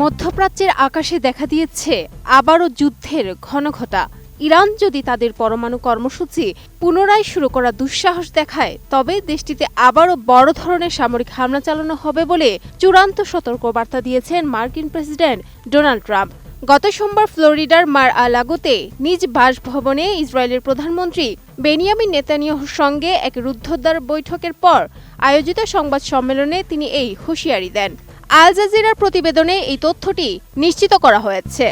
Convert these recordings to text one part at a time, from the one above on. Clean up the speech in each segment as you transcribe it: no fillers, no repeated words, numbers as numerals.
মধ্যপ্রাচ্যের আকাশে দেখা দিয়েছে আবারও যুদ্ধের ঘনঘটা। ইরান যদি তাদের পরমাণু কর্মসূচি পুনরায় শুরু করার দুঃসাহস দেখায়, তবে দেশটিতে আবারও বড় ধরনের সামরিক হামলা চালানো হবে বলে চূড়ান্ত সতর্কবার্তা দিয়েছেন মার্কিন প্রেসিডেন্ট ডোনাল্ড ট্রাম্প। গত সোমবার ফ্লোরিডার মার-আ-লাগোতে নিজ বাসভবনে ইসরায়েলের প্রধানমন্ত্রী বেনিয়ামিন নেতানিয়াহুর সঙ্গে এক রুদ্ধদ্বার বৈঠকের পর আয়োজিত সংবাদ সম্মেলনে তিনি এই হুঁশিয়ারি দেন। আল জাজিরার প্রতিবেদনে এই তথ্যটি নিশ্চিত করা হয়েছে।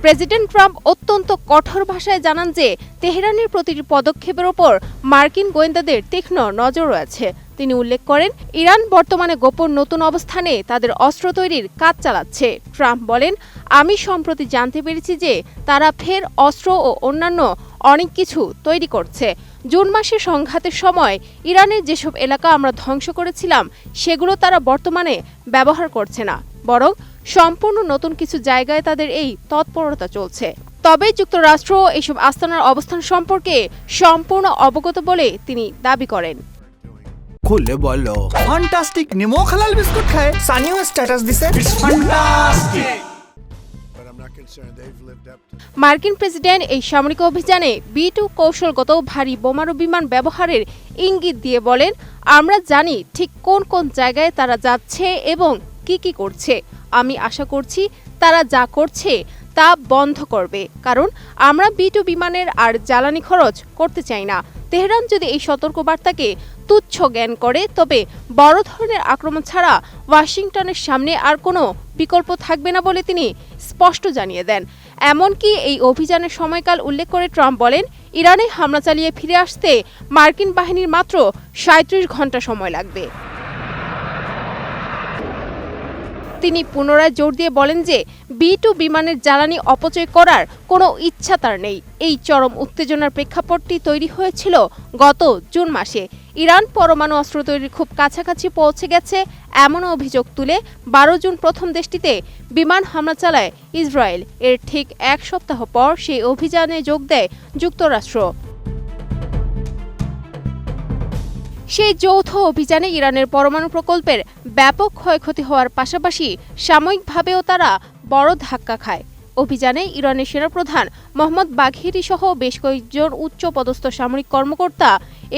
প্রেসিডেন্ট ট্রাম্প অত্যন্ত কঠোর ভাষায় জানান যে তেহরানের প্রতিটি পদক্ষেপের ওপর মার্কিন গোয়েন্দাদের তীক্ষ্ণ নজর রয়েছে। তিনি উল্লেখ করেন, ইরান বর্তমানে গোপন নতুন অবস্থানে তাদের অস্ত্র তৈরির কাজ চালাচ্ছে। ট্রাম্প বলেন, আমি সম্প্রতি জানতে পেরেছি যে তারা ফের অস্ত্র ও অন্যান্য অনেক কিছু তৈরি করছে। জুন মাসে সংঘাতের সময় ইরানের যেসব এলাকা আমরা ধ্বংস করেছিলাম, সেগুলো তারা বর্তমানে ব্যবহার করছে না, বরং সম্পূর্ণ নতুন কিছু জায়গায় তাদের এই তৎপরতা চলছে। তবে যুক্তরাষ্ট্র এসব আস্তানার অবস্থান সম্পর্কে সম্পূর্ণ অবগত বলে তিনি দাবি করেন। খুলে বলো, ফ্যান্টাস্টিক নিমো খালাল বিস্কুট খায়, সানিও স্ট্যাটাস দিছে ফ্যান্টাস্টিক। মার্কিন প্রেসিডেন্ট এই সামরিক অভিযানে B-2 কৌশলগত ভারী বোমারু বিমান ব্যবহারের ইঙ্গিত দিয়ে বলেন, আমরা জানি ঠিক কোন কোন জায়গায় তারা যাচ্ছে এবং কি করছে। আমি আশা করছি তারা যা করছে তা বন্ধ করবে, কারণ আমরা B-2 বিমানের আর জ্বালানি খরচ করতে চাই না। তেহরান যদি এই সতর্কবার্তাকে তুচ্ছ জ্ঞান করে, তবে বড় ধরনের আক্রমণ ছাড়া ওয়াশিংটনের সামনে আর কোনো বিকল্প থাকবে না বলে তিনি স্পষ্ট জানিয়ে দেন। এমনকি এই অভিযানের সময়কাল উল্লেখ করে ট্রাম্প বলেন, ইরানে হামলা চালিয়ে ফিরে আসতে মার্কিন বাহিনীর মাত্র ৩৭ ঘন্টা সময় লাগবে। তিনি পুনরায় জোর দিয়ে বলেন যে B-2 বিমানের জ্বালানি অপচয় করার কোনো ইচ্ছা তার নেই। এই চরম উত্তেজনার প্রেক্ষাপটটি তৈরি হয়েছিল গত জুন মাসে। ইরান পরমাণু অস্ত্র তৈরির খুব কাছাকাছি পৌঁছে গেছে এমন অভিযোগ তুলে ১২ জুন প্রথম দেশটিতে বিমান হামলা চালায় ইসরায়েল। এর ঠিক এক সপ্তাহ পর সেই অভিযানে যোগ দেয় যুক্তরাষ্ট্র। সেই যৌথ অভিযানে ইরানের পরমাণু প্রকল্পের ব্যাপক ক্ষয়ক্ষতি হওয়ার পাশাপাশি সাময়িকভাবেও তারা বড় ধাক্কা খায়। অভিযানে ইরানের সেনাপ্রধান মোহাম্মদ বাঘেরি সহ বেশ কয়েকজন উচ্চপদস্থ সামরিক কর্মকর্তা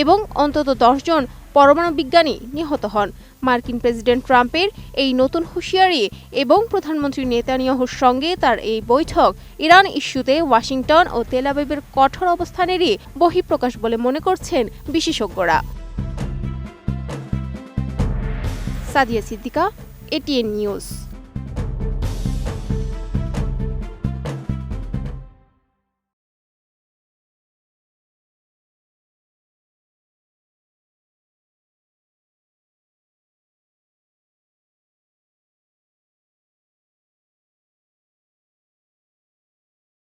এবং অন্তত ১০ জন পরমাণু বিজ্ঞানী নিহত হন। মার্কিন প্রেসিডেন্ট ট্রাম্পের এই নতুন হুঁশিয়ারি এবং প্রধানমন্ত্রী নেতানিয়াহুর সঙ্গে তার এই বৈঠক ইরান ইস্যুতে ওয়াশিংটন ও তেল আবিবের কঠোর অবস্থানেরই বহিঃপ্রকাশ বলে মনে করছেন বিশেষজ্ঞরা। Sadia Siddika, ATN news.